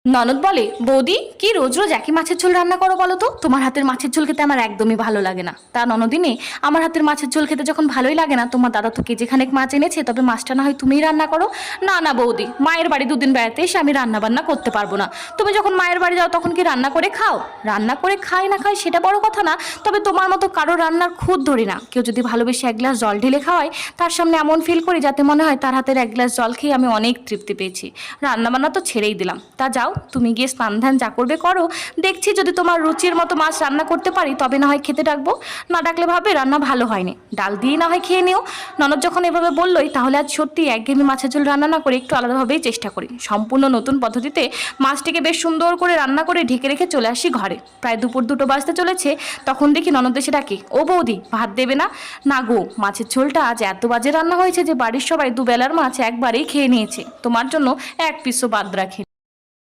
ননদ বলে, বৌদি কি রোজ রোজ একই মাছের ঝোল রান্না করো বলো তো? তোমার হাতের মাছের ঝোল খেতে আমার একদমই ভালো লাগে না। তা ননদিনে, আমার হাতের মাছের ঝোল খেতে যখন ভালোই লাগে না, তোমার দাদা তো কেজি খানেক মাছ এনেছে, তবে মাছটা না হয় তুমিই রান্না করো। না না বৌদি, মায়ের বাড়ি দুদিন বেড়াতে এসে আমি রান্না বান্না করতে পারবো না। তুমি যখন মায়ের বাড়ি যাও তখন কি রান্না করে খাও? রান্না করে খাই না খাই সেটা বড় কথা না, তবে তোমার মতো কারো রান্নার খুঁত ধরি না। কেউ যদি ভালোবেসে এক গ্লাস জল ঢেলে খাওয়ায়, তার সামনে এমন ফিল করি যাতে মনে হয় তার হাতের এক গ্লাস জল খেয়ে আমি অনেক তৃপ্তি পেয়েছি। রান্না বান্না তো ছেড়েই দিলাম। তা যাও, তুমি গিয়ে স্নান ধ্যান যা করবে করো। দেখছি যদি তোমার রুচির মতো মাছ রান্না করতে পারি তবে না হয় খেতে ডাকবো, না ডাকলে ভাবে রান্না ভালো হয়নি, ডাল দিয়ে না হয় খেয়ে নিও। ননদ যখন এভাবে বললোই, তাহলে আজ সত্যি একঘেয়েমি মাছের ঝোল রান্না না করে একটু আলাদাভাবেই চেষ্টা করি। সম্পূর্ণ নতুন পদ্ধতিতে মাছটিকে বেশ সুন্দর করে রান্না করে ঢেকে রেখে চলে আসি ঘরে। প্রায় দুপুর 2টো বাজতে চলেছে, তখন দেখি ননদ এসে ডাকে, ও বৌদি ভাত দেবে না? না গো, মাছের ঝোলটা আজ এত বাজে রান্না হয়েছে যে বাড়ির সবাই দুবেলার মাছ একবারেই খেয়ে নিয়েছে, তোমার জন্য এক পিসও বাদ রাখে।